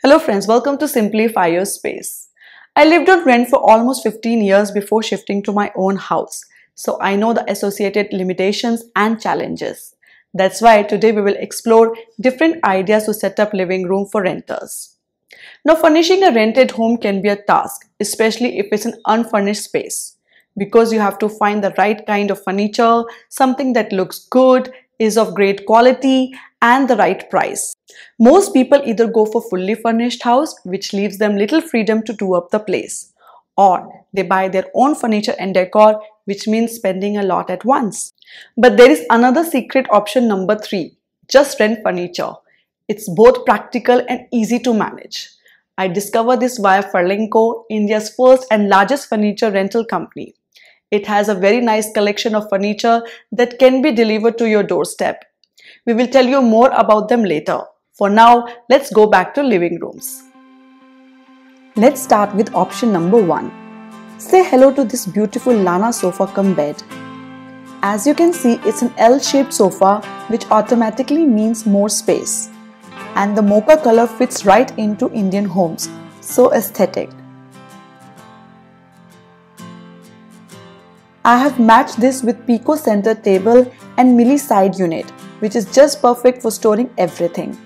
Hello friends, welcome to Simplify Your Space. I lived on rent for almost 15 years before shifting to my own house, so I know the associated limitations and challenges. That's why today we will explore different ideas to set up living room for renters. Now, furnishing a rented home can be a task, especially if it's an unfurnished space, because you have to find the right kind of furniture, something that looks good, is of great quality, and the right price. Most people either go for fully furnished house, which leaves them little freedom to do up the place, or they buy their own furniture and decor, which means spending a lot at once. But there is another secret option, number 3, just rent furniture. It's both practical and easy to manage. I discovered this via Furlenco, India's first and largest furniture rental company. It has a very nice collection of furniture that can be delivered to your doorstep. We will tell you more about them later. For now, let's go back to living rooms. Let's start with option number 1. Say hello to this beautiful Lana sofa cum bed. As you can see, it's an L-shaped sofa, which automatically means more space. And the mocha color fits right into Indian homes, so aesthetic. I have matched this with Pico center table and Milli side unit, which is just perfect for storing everything.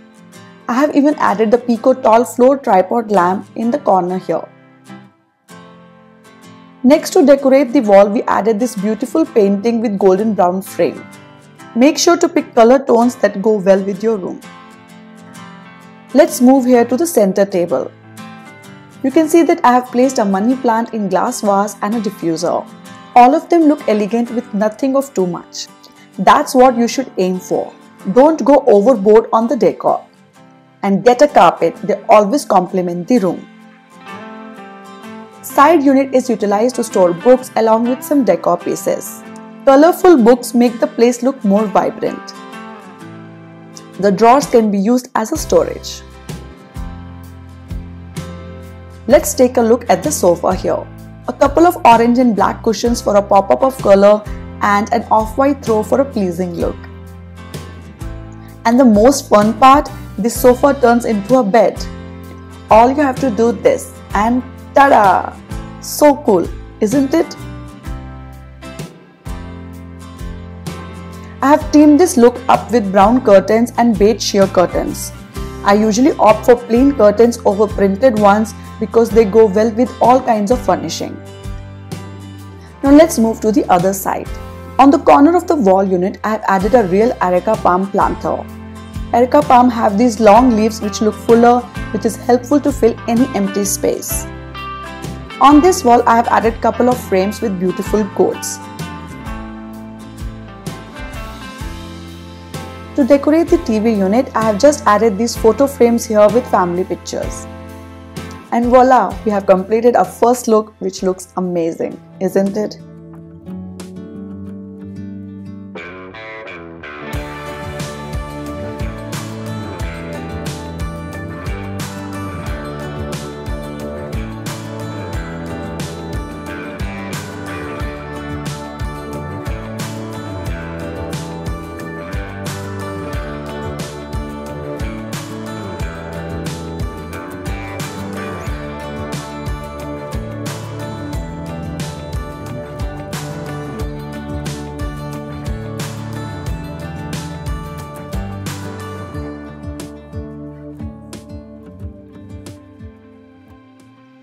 I have even added the Pico tall floor tripod lamp in the corner here. Next, to decorate the wall, we added this beautiful painting with golden brown frame. Make sure to pick color tones that go well with your room. Let's move here to the center table. You can see that I have placed a money plant in glass vase and a diffuser. All of them look elegant with nothing of too much. That's what you should aim for. Don't go overboard on the decor. And get a carpet, they always complement the room. Side unit is utilized to store books along with some decor pieces. Colorful books make the place look more vibrant. The drawers can be used as a storage. Let's take a look at the sofa here. A couple of orange and black cushions for a pop-up of color and an off-white throw for a pleasing look. And the most fun part, this sofa turns into a bed. All you have to do this and ta-da! So cool, isn't it? I have teamed this look up with brown curtains and beige sheer curtains. I usually opt for plain curtains over printed ones because they go well with all kinds of furnishing. Now let's move to the other side. On the corner of the wall unit, I have added a real Areca palm planter. Areca palm have these long leaves which look fuller, which is helpful to fill any empty space. On this wall, I have added couple of frames with beautiful quotes. To decorate the TV unit, I have just added these photo frames here with family pictures. And voila, we have completed our first look, which looks amazing, isn't it?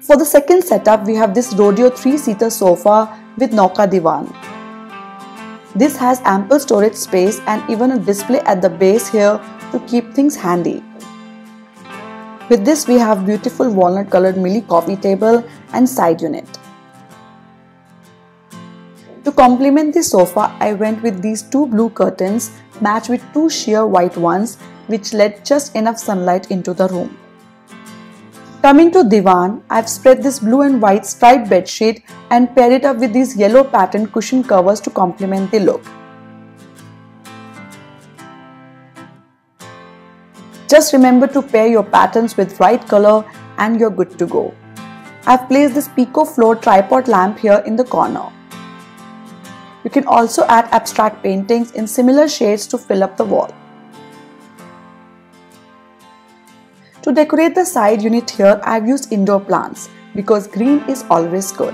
For the second setup, we have this rodeo 3-seater sofa with Nauka divan. This has ample storage space and even a display at the base here to keep things handy. With this, we have beautiful walnut colored Milli coffee table and side unit. To complement the sofa, I went with these 2 blue curtains matched with 2 sheer white ones, which let just enough sunlight into the room. Coming to divan, I have spread this blue and white striped bedsheet and paired it up with these yellow patterned cushion covers to complement the look. Just remember to pair your patterns with right color and you're good to go. I have placed this Pico floor tripod lamp here in the corner. You can also add abstract paintings in similar shades to fill up the wall. To decorate the side unit here, I've used indoor plants because green is always good.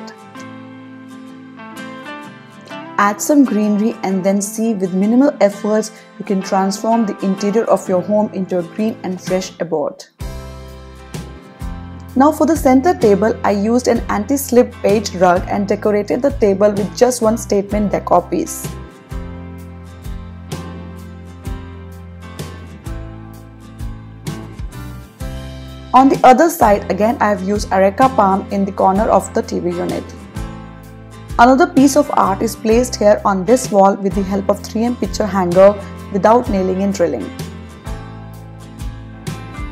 Add some greenery and then see with minimal efforts you can transform the interior of your home into a green and fresh abode. Now for the center table, I used an anti-slip beige rug and decorated the table with just one statement decor piece. On the other side, again I have used areca palm in the corner of the TV unit. Another piece of art is placed here on this wall with the help of 3M picture hanger without nailing and drilling.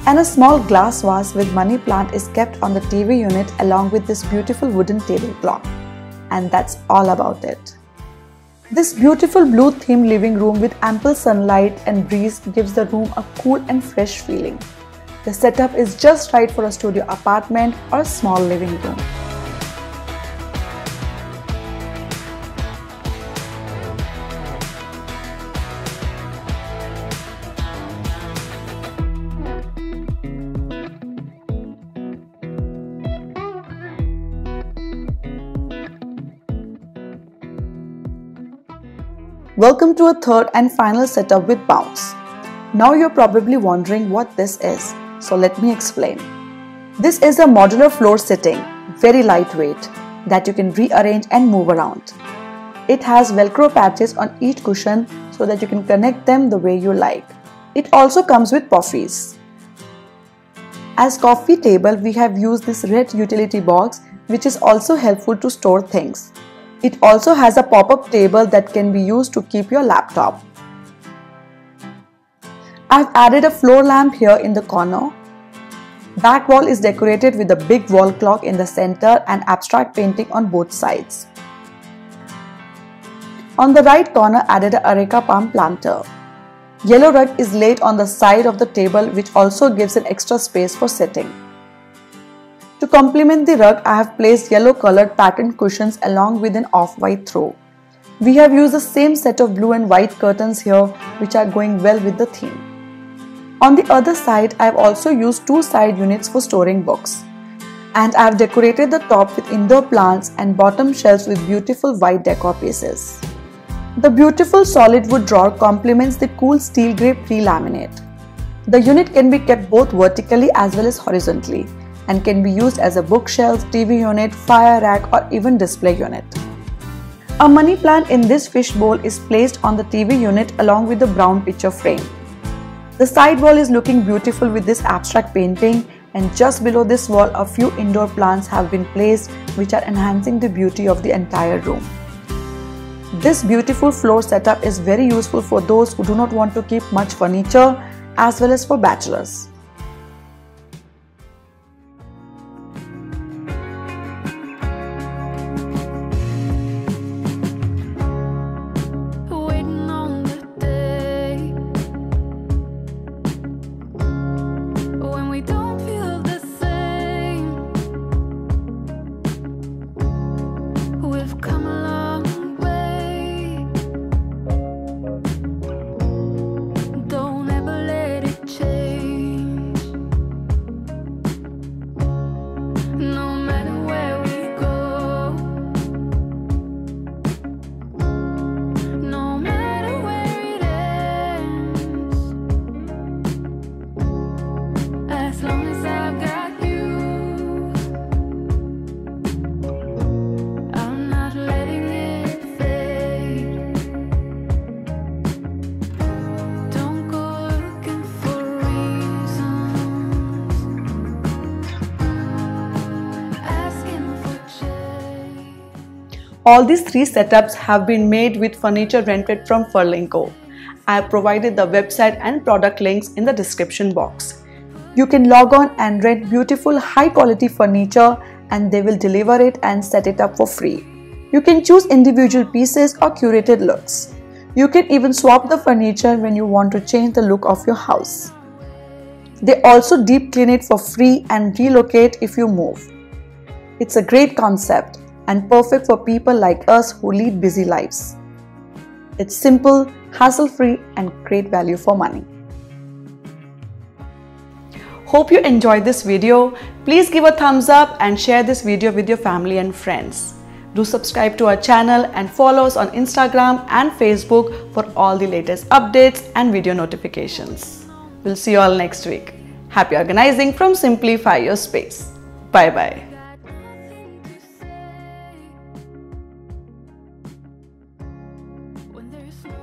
And a small glass vase with money plant is kept on the TV unit along with this beautiful wooden tablecloth. And that's all about it. This beautiful blue themed living room with ample sunlight and breeze gives the room a cool and fresh feeling. The setup is just right for a studio apartment or a small living room. Welcome to a third and final setup with bounce. Now you're probably wondering what this is, so let me explain. This is a modular floor sitting, very lightweight, that you can rearrange and move around. It has velcro patches on each cushion so that you can connect them the way you like. It also comes with puffies. As coffee table, we have used this red utility box, which is also helpful to store things. It also has a pop-up table that can be used to keep your laptop. I've added a floor lamp here in the corner. Back wall is decorated with a big wall clock in the center and abstract painting on both sides. On the right corner, added a areca palm planter. Yellow rug is laid on the side of the table, which also gives an extra space for sitting. To complement the rug, I have placed yellow colored patterned cushions along with an off-white throw. We have used the same set of blue and white curtains here, which are going well with the theme. On the other side, I have also used two side units for storing books. And I have decorated the top with indoor plants and bottom shelves with beautiful white decor pieces. The beautiful solid wood drawer complements the cool steel grey pre-laminate. The unit can be kept both vertically as well as horizontally, and can be used as a bookshelf, TV unit, fire rack or even display unit. A money plant in this fishbowl is placed on the TV unit along with the brown picture frame. The side wall is looking beautiful with this abstract painting, and just below this wall a few indoor plants have been placed which are enhancing the beauty of the entire room. This beautiful floor setup is very useful for those who do not want to keep much furniture as well as for bachelors. All these three setups have been made with furniture rented from Furlenco. I have provided the website and product links in the description box. You can log on and rent beautiful high quality furniture and they will deliver it and set it up for free. You can choose individual pieces or curated looks. You can even swap the furniture when you want to change the look of your house. They also deep clean it for free and relocate if you move. It's a great concept and perfect for people like us who lead busy lives. It's simple, hassle-free and great value for money. Hope you enjoyed this video. Please give a thumbs up and share this video with your family and friends. Do subscribe to our channel and follow us on Instagram and Facebook for all the latest updates and video notifications. We'll see you all next week. Happy organizing from Simplify Your Space. Bye bye. When there's no